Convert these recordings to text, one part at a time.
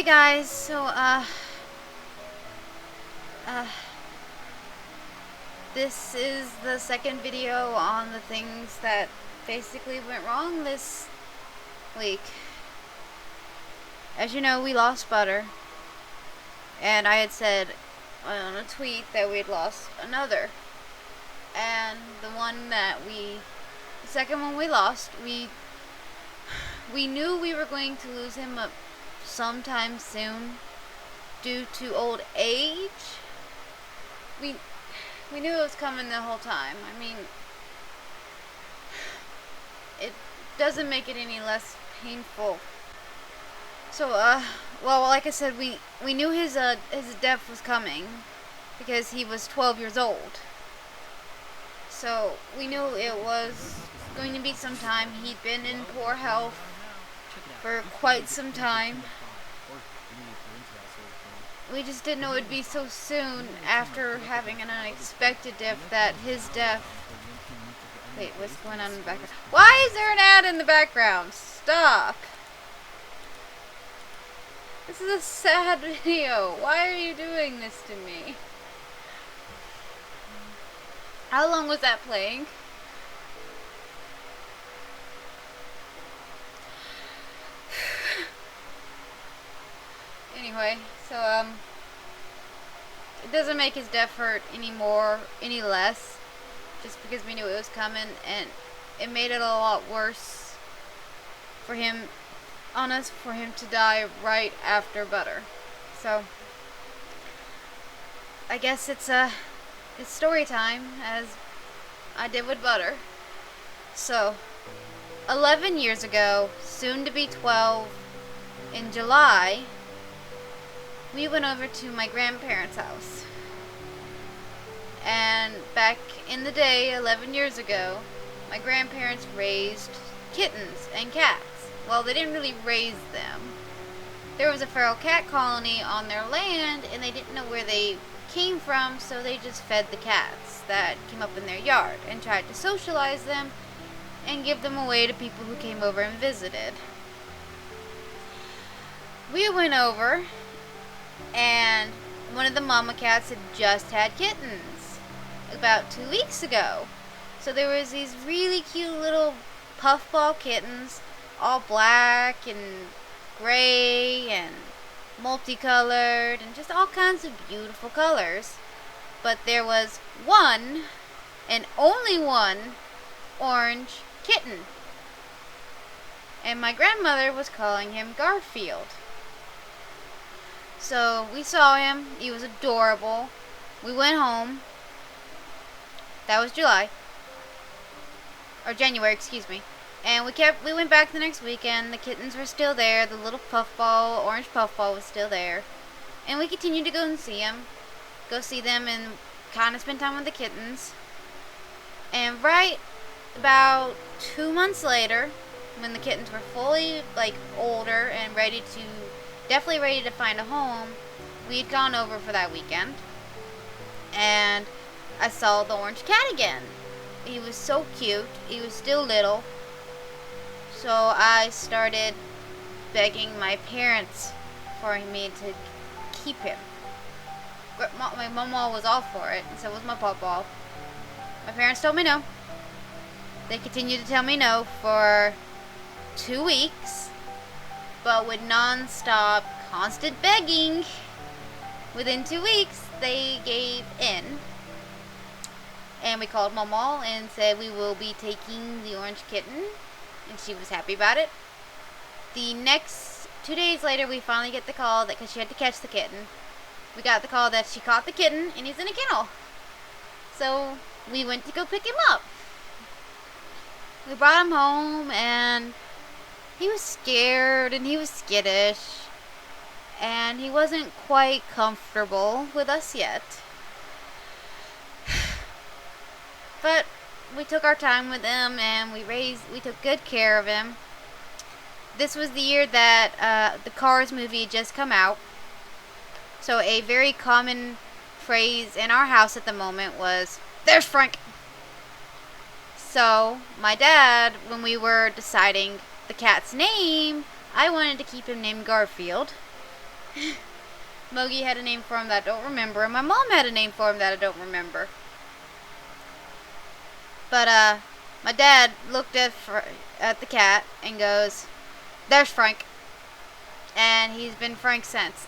Hey guys, so this is the second video on the things that basically went wrong this week. As you know, we lost Butter, and I had said on a tweet that we had lost another, and the second one we lost, we knew we were going to lose him sometime soon due to old age. We knew it was coming the whole time. I mean, it doesn't make it any less painful. So, well, like I said, we knew his death was coming because he was 12 years old. So, we knew it was going to be some time. He'd been in poor health for quite some time. We just didn't know it'd be so soon after having an unexpected death that his death... Wait, what's going on in the background? Why is there an ad in the background? Stop! This is a sad video. Why are you doing this to me? How long was that playing? Anyway, so, it doesn't make his death hurt any less, just because we knew it was coming, and it made it a lot worse for him to die right after Butter. So, I guess it's story time, as I did with Butter. So, 11 years ago, soon to be 12, in July, we went over to my grandparents' house. And back in the day, 11 years ago, my grandparents raised kittens and cats. Well, they didn't really raise them. There was a feral cat colony on their land, and they didn't know where they came from, so they just fed the cats that came up in their yard and tried to socialize them and give them away to people who came over and visited. We went over, and one of the mama cats had just had kittens about 2 weeks ago. So there was these really cute little puffball kittens, all black and gray and multicolored and just all kinds of beautiful colors. But there was one, and only one, orange kitten. And my grandmother was calling him Garfield. So we saw him. He was adorable. We went home. That was July. Or January, excuse me. And we went back the next weekend. The kittens were still there. The little puffball, orange puffball was still there. And we continued to go and see him. Go see them and kind of spend time with the kittens. And right about 2 months later, when the kittens were fully, older and definitely ready to find a home, we had gone over for that weekend, and I saw the orange cat again. He was so cute. He was still little, so I started begging my parents for me to keep him. My mama was all for it, and so was my papa. My parents told me no. They continued to tell me no for 2 weeks. But with non-stop, constant begging, within 2 weeks, they gave in. And we called Mama and said we will be taking the orange kitten. And she was happy about it. The next 2 days later, we finally get the call that, because she had to catch the kitten, we got the call that she caught the kitten and he's in a kennel. So we went to go pick him up. We brought him home, and he was scared, and he was skittish, and he wasn't quite comfortable with us yet. But we took our time with him, and we took good care of him. This was the year that the Cars movie had just come out. So a very common phrase in our house at the moment was, "There's Frank." So my dad, when we were deciding the cat's name, I wanted to keep him named Garfield. Mogi had a name for him that I don't remember, and my mom had a name for him that I don't remember. But my dad looked at the cat and goes, "There's Frank," and he's been Frank since.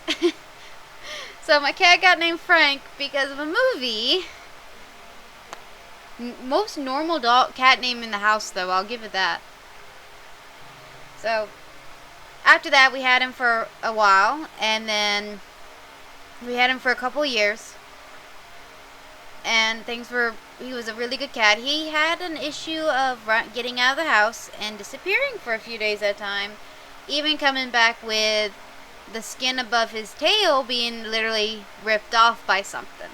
So my cat got named Frank because of a movie. Most normal cat name in the house, though. I'll give it that. So after that, we had him for a while, and then we had him for a couple years. And he was a really good cat. He had an issue of getting out of the house and disappearing for a few days at a time. Even coming back with the skin above his tail being literally ripped off by something.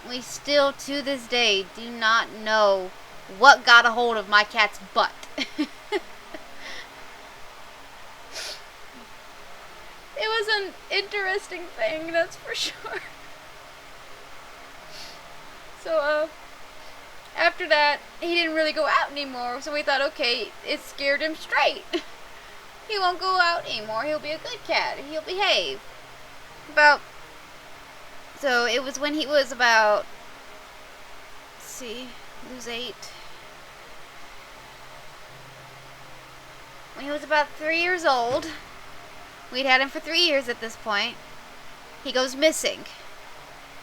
We still, to this day, do not know what got a hold of my cat's butt. It was an interesting thing, that's for sure. So, after that, he didn't really go out anymore, so we thought, okay, it scared him straight. He won't go out anymore, he'll be a good cat, he'll behave. So it was when he was about, lose 8. When he was about 3 years old, we'd had him for 3 years at this point, he goes missing.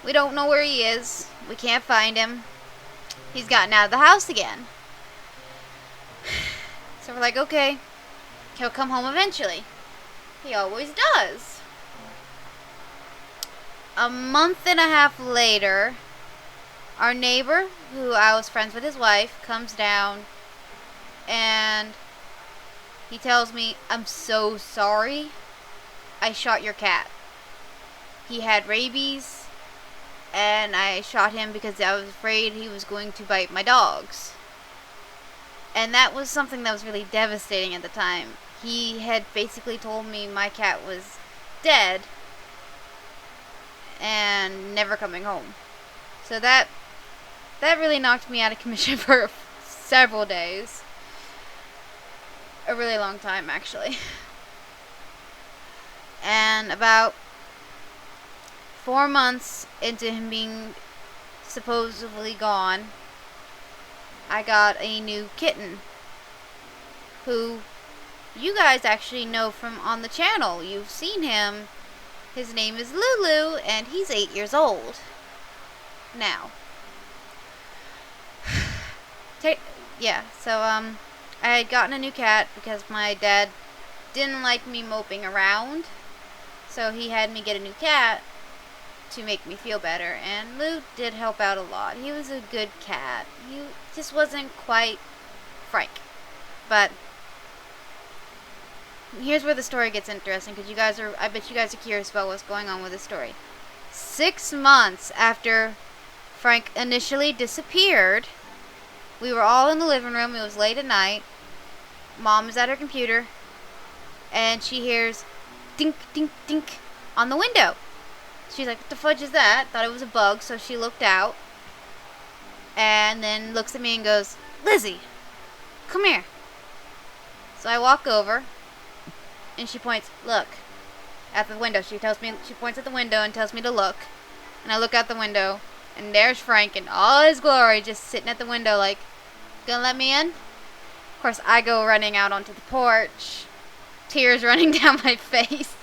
We don't know where he is. We can't find him. He's gotten out of the house again. So we're like, okay, he'll come home eventually. He always does. A month and a half later, our neighbor, who I was friends with his wife, comes down and he tells me, "I'm so sorry. I shot your cat. He had rabies. And I shot him because I was afraid he was going to bite my dogs." And that was something that was really devastating at the time. He had basically told me my cat was dead and never coming home. So that really knocked me out of commission for several days. A really long time, actually. And about 4 months into him being supposedly gone, I got a new kitten who you guys actually know from on the channel. You've seen him. His name is LizzyLue, and he's 8 years old now. So I had gotten a new cat because my dad didn't like me moping around, so he had me get a new cat to make me feel better, and Lou did help out a lot. He was a good cat. He just wasn't quite Frank. But here's where the story gets interesting, because I bet you guys are curious about what's going on with the story. 6 months after Frank initially disappeared, we were all in the living room. It was late at night. Mom is at her computer, and she hears dink, dink, dink on the window. She's like, "What the fudge is that?" Thought it was a bug, so she looked out. And then looks at me and goes, "Lizzy, come here." So I walk over, and she points, "Look," at the window. She points at the window and tells me to look. And I look out the window, and there's Frank in all his glory, just sitting at the window like, "Gonna let me in?" Of course, I go running out onto the porch, tears running down my face,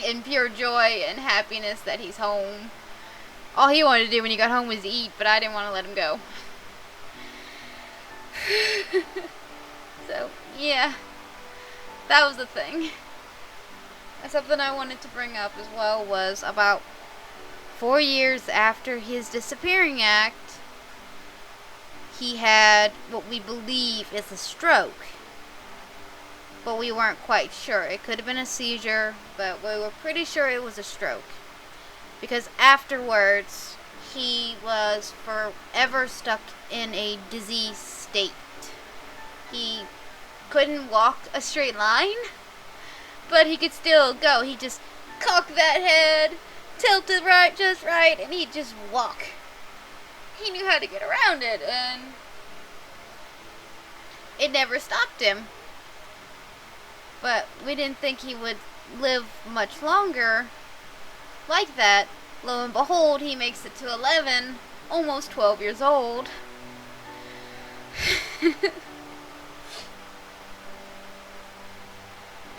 in pure joy and happiness that he's home. All he wanted to do when he got home was eat, but I didn't want to let him go. So, yeah, that was the thing. Something I wanted to bring up as well was about 4 years after his disappearing act, he had what we believe is a stroke. But we weren't quite sure. It could have been a seizure, but we were pretty sure it was a stroke. Because afterwards, he was forever stuck in a dizzy state. He couldn't walk a straight line, but he could still go. He just cocked that head, tilted right, just right, and he'd just walk. He knew how to get around it, and it never stopped him. But we didn't think he would live much longer like that. Lo and behold, he makes it to 11, almost 12 years old.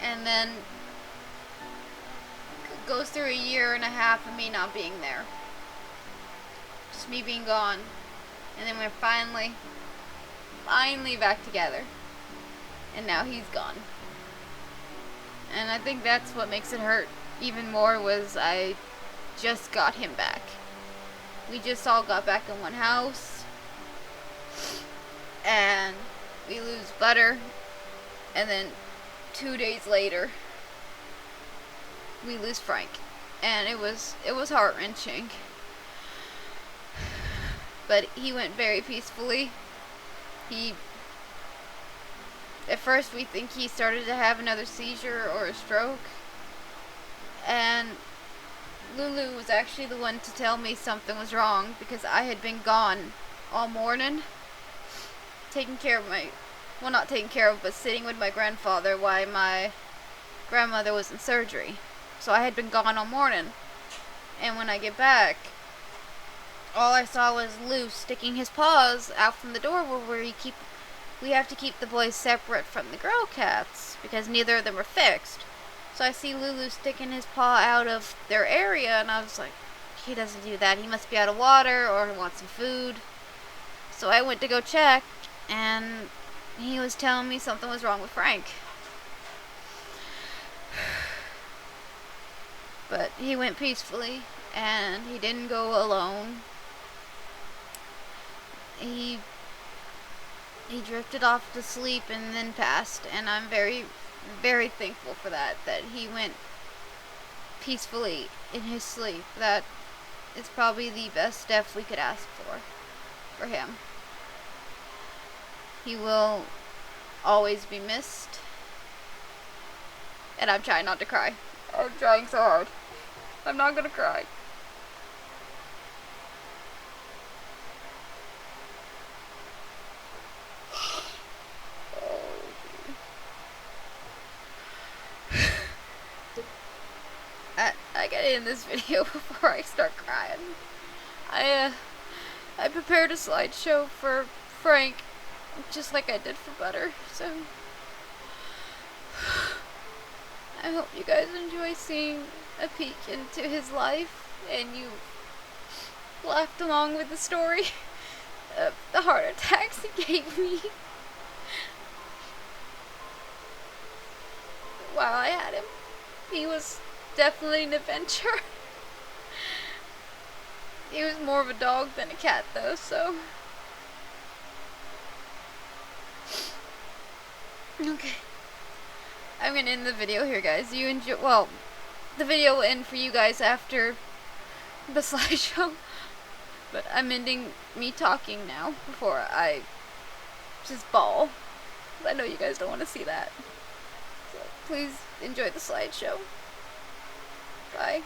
And then goes through a year and a half of me not being there. Just me being gone. And then we're finally back together. And now he's gone. And I think that's what makes it hurt even more, was I just got him back. We just all got back in one house. And we lose Butter. And then 2 days later, we lose Frank. And it was heart-wrenching. But he went very peacefully. At first we think he started to have another seizure or a stroke. And Lulu was actually the one to tell me something was wrong, because I had been gone all morning taking care of not taking care of, but sitting with my grandfather while my grandmother was in surgery. So I had been gone all morning. And when I get back, all I saw was Lou sticking his paws out from the door where we have to keep the boys separate from the girl cats because neither of them are fixed. So I see Lulu sticking his paw out of their area, and I was like, he doesn't do that. He must be out of water or want some food. So I went to go check, and he was telling me something was wrong with Frank. But he went peacefully, and he didn't go alone. He drifted off to sleep and then passed, and I'm very, very thankful for that he went peacefully in his sleep. That is probably the best death we could ask for him. He will always be missed, and I'm trying not to cry. I'm trying so hard. I'm not gonna cry. I gotta end this video before I start crying. I prepared a slideshow for Frank, just like I did for Butter, so I hope you guys enjoy seeing a peek into his life, and you laughed along with the story of the heart attacks he gave me while I had him. He was definitely an adventure. He was more of a dog than a cat, though, so. Okay. I'm gonna end the video here, guys. You enjoy. Well, the video will end for you guys after the slideshow. But I'm ending me talking now before I just bawl. I know you guys don't want to see that. So please enjoy the slideshow. Bye.